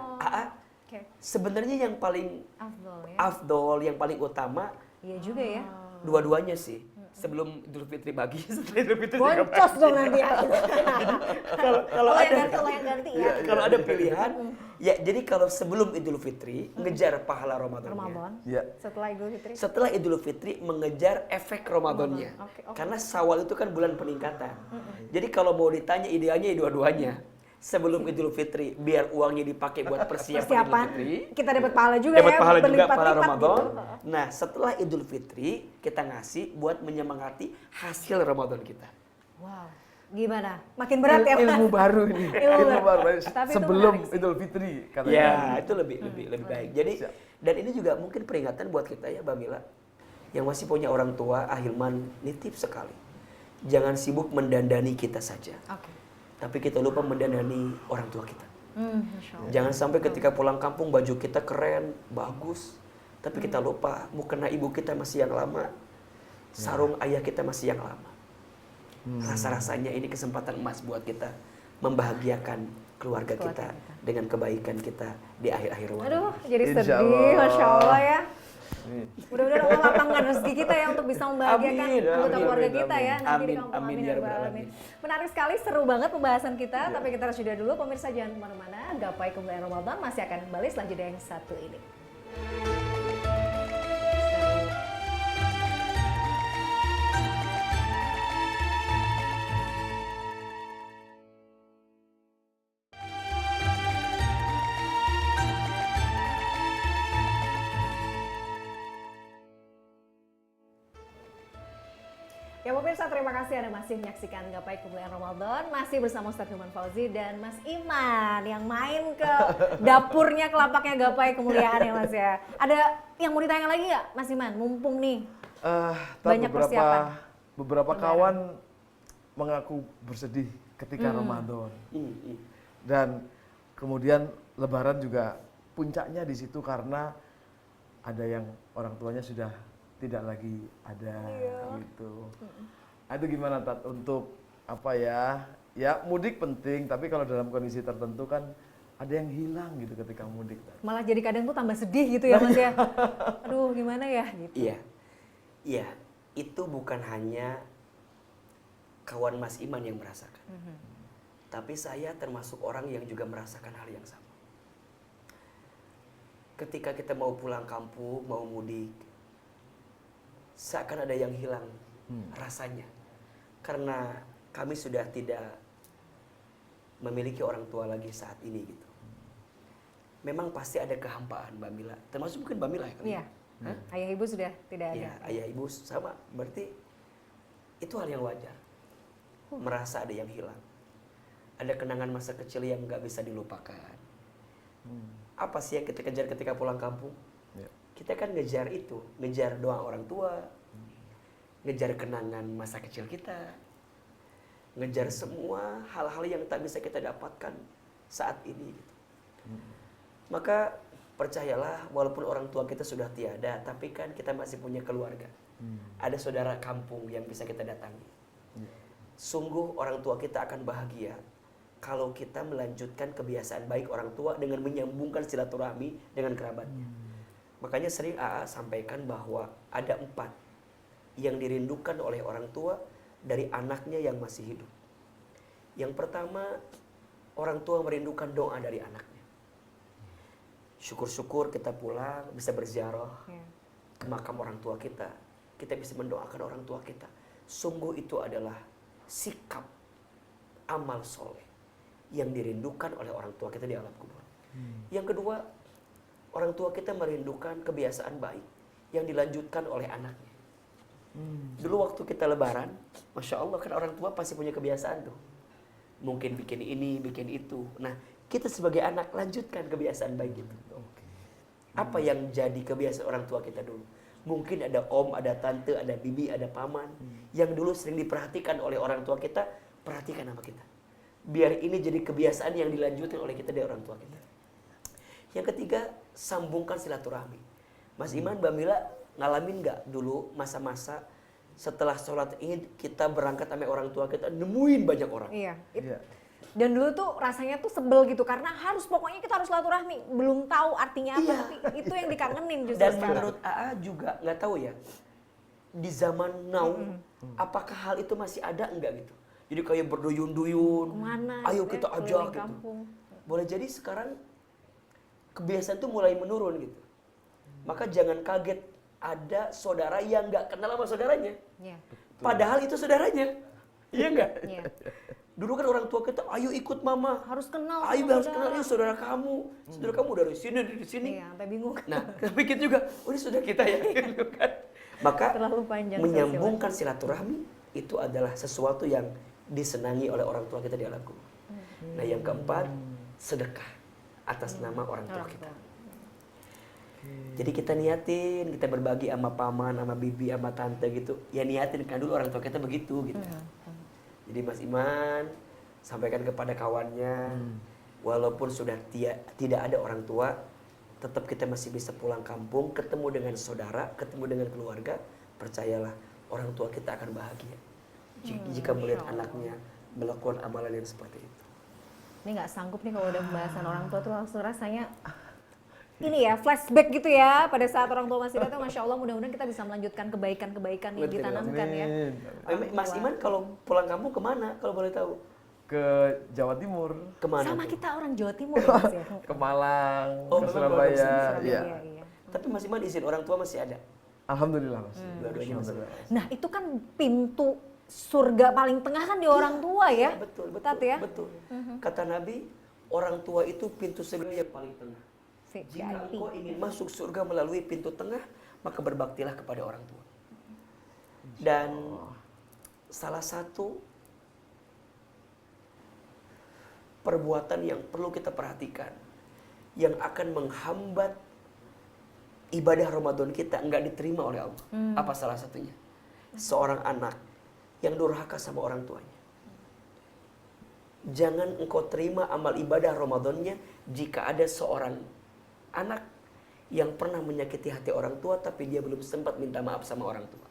Oke. sebenarnya yang paling Afdol ya. afdol, yang paling utama, Iya juga ya. dua-duanya sih. Sebelum Idul Fitri bagi, setelah Idul Fitri juga Boncos dong nanti ya. kalau ada Kalau yang ganti ya. kalau ada pilihan, ya jadi kalau sebelum Idul Fitri ngejar pahala Ramadannya. Ramadan. Ya. Setelah Idul Fitri. Setelah Idul Fitri mengejar efek Ramadannya. Oke. Karena Syawal itu kan bulan peningkatan. Jadi kalau mau ditanya idealnya ya dua-duanya. Sebelum Idul Fitri biar uangnya dipakai buat persiapan Idul Fitri. Kita dapat pahala juga Dapat ya. pahala juga, berlipat-lipat pahala Ramadan. gitu. Nah, setelah Idul Fitri kita ngasih buat menyemangati hasil Ramadan kita. Wow. Gimana? Makin berat ya, Mas? Ilmu baru ini. Ilmu baru. baru. Tapi itu Sebelum menarik sih. Idul Fitri katanya. Ya, itu lebih baik. Jadi Siap. dan ini juga mungkin peringatan buat kita ya, Mbak Mila. Yang masih punya orang tua, Ahilman, nitip sekali. Jangan sibuk mendandani kita saja. Oke. Tapi kita lupa mendandani orang tua kita. Masya Allah. Jangan sampai ketika pulang kampung baju kita keren, bagus. Tapi kita lupa mukena ibu kita masih yang lama. Sarung ayah kita masih yang lama. Rasa-rasanya ini kesempatan emas buat kita membahagiakan keluarga kita dengan kebaikan kita di akhir-akhir Ramadan. Aduh, jadi Insya sedih, Allah. Masya Allah ya. Amin. Mudah-mudahan Allah lapangkan rezeki kita ya untuk bisa membahagiakan Amin, anggota amin, keluarga amin, kita ya nanti di amin, kampung. amin, Amin ya ya Rabbal Rabbal Alamin. Alamin. Menarik sekali, seru banget pembahasan kita. Tapi kita harus jeda dulu. Pemirsa jangan kemana-mana. Gapai Kemuliaan Ramadan masih akan kembali setelah jeda yang satu ini. Ya pemirsa, terima kasih Anda masih menyaksikan Gapai Kemuliaan Ramadan. Masih bersama Ustadz Hilman Fauzi dan Mas Iman yang main ke dapurnya, kelapaknya Gapai Kemuliaan ya Mas ya. Ada yang mau ditanya lagi nggak Mas Iman? Mumpung nih. Banyak persiapan. Beberapa kawan mengaku bersedih ketika Ramadan. Dan kemudian Lebaran juga puncaknya di situ karena ada yang orang tuanya sudah tidak lagi ada gitu. Itu gimana Tat untuk apa ya? Ya mudik penting, tapi kalau dalam kondisi tertentu kan ada yang hilang gitu ketika mudik. Tat. Malah jadi kadang tuh tambah sedih gitu ya Mas ya. Aduh gimana ya gitu. Iya. Iya, itu bukan hanya kawan Mas Iman yang merasakan. Tapi saya termasuk orang yang juga merasakan hal yang sama. Ketika kita mau pulang kampung, mau mudik, seakan ada yang hilang rasanya. Karena kami sudah tidak memiliki orang tua lagi saat ini gitu. Memang pasti ada kehampaan Mbak Mila. Termasuk mungkin Mbak Mila ya kali. Iya. Ayah ibu sudah tidak ada. Ya, ayah ibu sama. Berarti itu hal yang wajar. merasa ada yang hilang. Ada kenangan masa kecil yang nggak bisa dilupakan. Apa sih yang kita kejar ketika pulang kampung? Ya. Kita kan ngejar itu, ngejar doa orang tua, ngejar kenangan masa kecil kita, ngejar semua hal-hal yang tak bisa kita dapatkan saat ini. Gitu. Maka percayalah, walaupun orang tua kita sudah tiada, tapi kan kita masih punya keluarga. Ada saudara kampung yang bisa kita datangi. Sungguh orang tua kita akan bahagia kalau kita melanjutkan kebiasaan baik orang tua dengan menyambungkan silaturahmi dengan kerabatnya. Makanya sering AA sampaikan bahwa ada 4 yang dirindukan oleh orang tua dari anaknya yang masih hidup. Yang pertama, orang tua merindukan doa dari anaknya. Syukur-syukur kita pulang bisa berziarah ke makam orang tua kita. Kita bisa mendoakan orang tua kita. Sungguh itu adalah sikap amal soleh yang dirindukan oleh orang tua kita di alam kubur. Yang kedua, orang tua kita merindukan kebiasaan baik yang dilanjutkan oleh anaknya. Dulu waktu kita lebaran, Masya Allah kan orang tua pasti punya kebiasaan tuh. Mungkin bikin ini, bikin itu. Nah, kita sebagai anak lanjutkan kebiasaan baik itu. Apa yang jadi kebiasaan orang tua kita dulu? Mungkin ada om, ada tante, ada bibi, ada paman yang dulu sering diperhatikan oleh orang tua kita, perhatikan sama kita. Biar ini jadi kebiasaan yang dilanjutkan oleh kita dari orang tua kita. Yang ketiga, sambungkan silaturahmi. Mas Iman, Mbak Mila ngalamin nggak dulu masa-masa setelah sholat Id kita berangkat sama orang tua kita nemuin banyak orang? Iya. Dan dulu tuh rasanya tuh sebel gitu karena pokoknya kita harus silaturahmi. Belum tahu artinya apa, tapi itu yang dikangenin justru. Dan sekarang. menurut AA juga nggak tahu ya, di zaman now apakah hal itu masih ada enggak gitu. Jadi kayak berduyun-duyun, Kemana, ayo gitu kita ya, ajak keliling gitu. kampung. Boleh jadi sekarang kebiasaan itu mulai menurun gitu. Maka jangan kaget ada saudara yang nggak kenal sama saudaranya. Iya. Padahal itu saudaranya. Iya nggak? Iya. Dulu kan orang tua kita, ayo ikut mama. Harus kenal. Ayo sama harus kenal, ini saudara kamu. Saudara kamu dari sini. Iya, sampai bingung. Nah, tapi kita juga, oh ini saudara kita ya. Gitu kan. Maka Terlalu panjang menyambungkan silaturahmi itu adalah sesuatu yang disenangi oleh orang tua kita di alam kubur. Nah, yang keempat, sedekah atas nama orang tua kita. Jadi kita niatin, kita berbagi sama paman, sama bibi, sama tante gitu. Ya niatin kan dulu orang tua kita begitu gitu. Jadi Mas Iman sampaikan kepada kawannya, walaupun sudah tidak ada orang tua, tetap kita masih bisa pulang kampung, ketemu dengan saudara, ketemu dengan keluarga. Percayalah, orang tua kita akan bahagia jika melihat anaknya melakukan amalan yang seperti itu. Ini nggak sanggup nih kalau udah pembahasan orang tua tuh langsung rasanya ini ya flashback gitu ya pada saat orang tua masih datang. Masya Allah, mudah-mudahan kita bisa melanjutkan kebaikan-kebaikan yang Betul. ditanamkan ya. Mas Iman kalau pulang kampung kemana kalau boleh tahu? Ke Jawa Timur, Kemana? Sama tuh? kita orang Jawa Timur ya, Mas ya. ke Malang, Oh, ke memang Surabaya. Surabaya. Iya. Iya. Tapi Mas Iman izin orang tua masih ada. Alhamdulillah Mas. Dua-duanya masih ada. Nah itu kan pintu surga paling tengah kan di orang tua ya. Betul. Tat ya. Betul. Kata Nabi, orang tua itu pintu surga yang paling tengah. Jika VIP. engkau ingin masuk surga melalui pintu tengah, maka berbaktilah kepada orang tua. Dan salah satu perbuatan yang perlu kita perhatikan, yang akan menghambat ibadah Ramadan kita enggak diterima oleh Allah. Apa salah satunya? Seorang anak yang durhaka sama orang tuanya. Jangan engkau terima amal ibadah Ramadannya jika ada seorang anak yang pernah menyakiti hati orang tua tapi dia belum sempat minta maaf sama orang tua.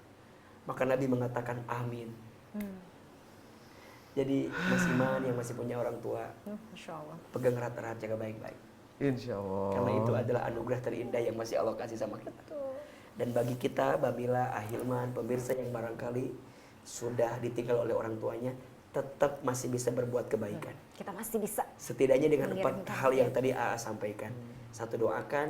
Maka Nabi mengatakan amin. Jadi Mas Iman yang masih punya orang tua, Masya Allah. pegang erat-erat, jaga baik-baik. Insya Allah. Karena itu adalah anugerah terindah yang masih Allah kasih sama kita. Dan bagi kita, Babila, Ahilman, pemirsa yang barangkali sudah ditinggal oleh orang tuanya, tetap masih bisa berbuat kebaikan. Kita masih bisa. Setidaknya dengan 4 Mengirimkan hal yang tadi AA sampaikan. 1, doakan.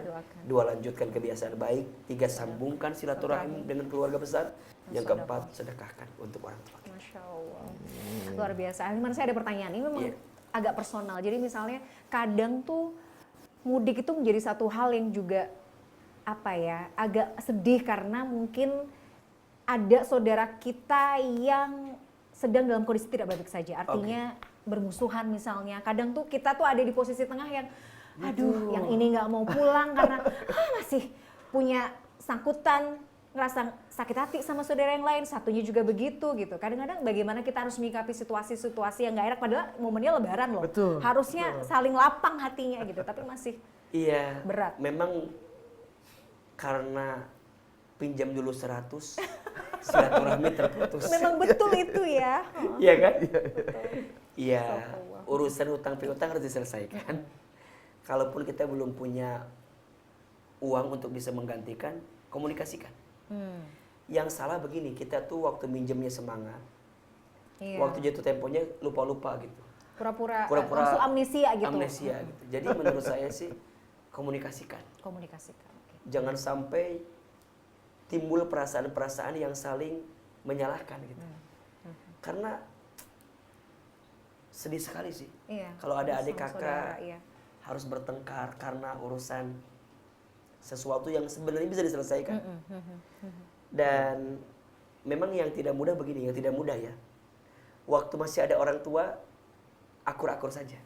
2, lanjutkan kebiasaan baik. 3, sambungkan silaturahmi dengan keluarga besar. Yang keempat, sedekahkan untuk orang tua. Masya Allah. Luar biasa. Ahilman, saya ada pertanyaan. Ini memang agak personal. Jadi misalnya kadang tuh mudik itu menjadi satu hal yang juga agak sedih karena mungkin ada saudara kita yang sedang dalam kondisi tidak baik saja. Artinya bermusuhan misalnya. Kadang tuh kita tuh ada di posisi tengah yang aduh, yang ini nggak mau pulang karena masih punya sangkutan, ngerasa sakit hati sama saudara yang lain, satunya juga begitu gitu. Kadang-kadang bagaimana kita harus menyikapi situasi-situasi yang nggak enak, padahal momennya lebaran loh. Betul, Harusnya saling lapang hatinya gitu, tapi masih Iya. berat. Memang karena pinjam dulu 100, silaturahmi terputus. Memang betul itu ya. Iya kan? Iya. Urusan utang piutang harus diselesaikan. Kalaupun kita belum punya uang untuk bisa menggantikan, komunikasikan. Yang salah begini, kita tuh waktu minjemnya semangat, Iya. waktu jatuh temponya lupa-lupa gitu. Pura-pura Pura-pura langsung amnesia gitu. Amnesia gitu. Jadi menurut saya sih komunikasikan. Komunikasikan. Oke. Jangan sampai timbul perasaan-perasaan yang saling menyalahkan gitu. Karena sedih sekali sih. Iya. Kalau ada adik Sama kakak saudara, iya. harus bertengkar karena urusan sesuatu yang sebenarnya bisa diselesaikan. Dan memang yang tidak mudah begini, yang tidak mudah ya. Waktu masih ada orang tua, akur-akur saja.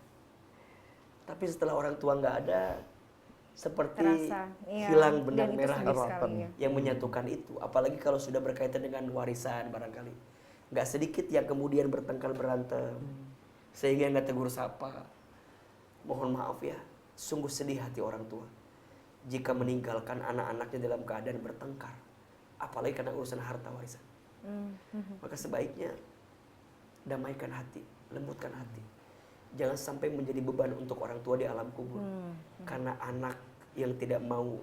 Tapi setelah orang tua nggak ada, seperti Terasa, iya. hilang Dan benang itu merah sedih gitu. sekali, ya. Yang menyatukan itu. Apalagi kalau sudah berkaitan dengan warisan barangkali. Nggak sedikit yang kemudian bertengkar berantem. Sehingga nggak tegur sapa. Mohon maaf ya, sungguh sedih hati orang tua jika meninggalkan anak-anaknya dalam keadaan bertengkar, apalagi karena urusan harta warisan. Maka sebaiknya damaikan hati, lembutkan hati. Jangan sampai menjadi beban untuk orang tua di alam kubur. Karena anak yang tidak mau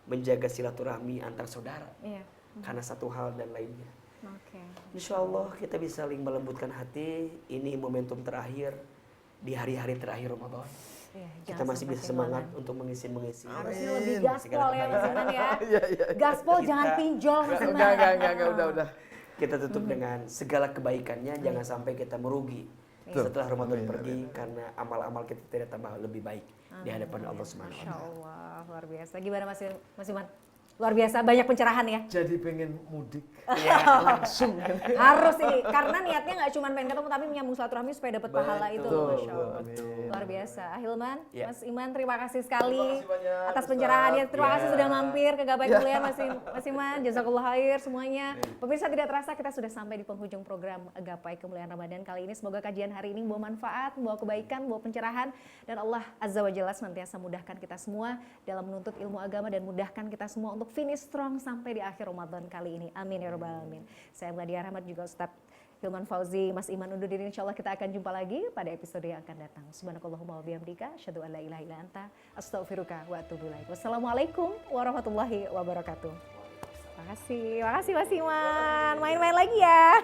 menjaga silaturahmi antar saudara. Iya. Karena satu hal dan lainnya. Oke. Insya Allah kita bisa saling melembutkan hati. Ini momentum terakhir di hari-hari terakhir Ramadan. Iya, Kita jangan masih sampai bisa semangat kehilangan. untuk mengisi. Harusnya lebih Amin. gaspol ya Mas Iman ya. Iya. Gaspol Kita- jangan pinjol Mas Iman. Enggak, udah. Kita tutup dengan segala kebaikannya. Jangan sampai kita merugi setelah Ramadan Amin, pergi. Karena amal-amal kita tidak tambah lebih baik di hadapan Allah Subhanahu wa Masya Ta'ala. Allah, luar biasa. Gimana Mas Iman? Luar biasa, banyak pencerahan ya. Jadi pengen mudik Iya. langsung. Harus ini, karena niatnya nggak cuma pengen ketemu, tapi menyambung silaturahmi supaya dapat pahala itu. Betul, Masya Allah. amin. Luar biasa. Hilman, Ya. Mas Iman, terima kasih sekali Terima kasih banyak, atas Ustaz. pencerahannya. Terima kasih Ya. sudah mampir ke Gapai Kemuliaan Mas Iman. Jazakallah khair semuanya. Pemirsa, tidak terasa kita sudah sampai di penghujung program Gapai Kemuliaan Ramadan kali ini. Semoga kajian hari ini membawa manfaat, membawa kebaikan, membawa pencerahan, dan Allah Azza wa Jalla senantiasa mudahkan kita semua dalam menuntut ilmu agama dan mudahkan kita semua untuk finish strong sampai di akhir Ramadan kali ini. Amin ya rabbal alamin. Saya Meladia Rahmat, juga Ustadz Hilman Fauzi, Mas Iman undur diri. Insyaallah kita akan jumpa lagi pada episode yang akan datang. Subhanakallahumma wa bihamdika, asyhadu an la ilaha illa anta, astaghfiruka wa atubu ilaik. Wassalamualaikum warahmatullahi wabarakatuh. Makasih Mas Iman. Main-main lagi ya.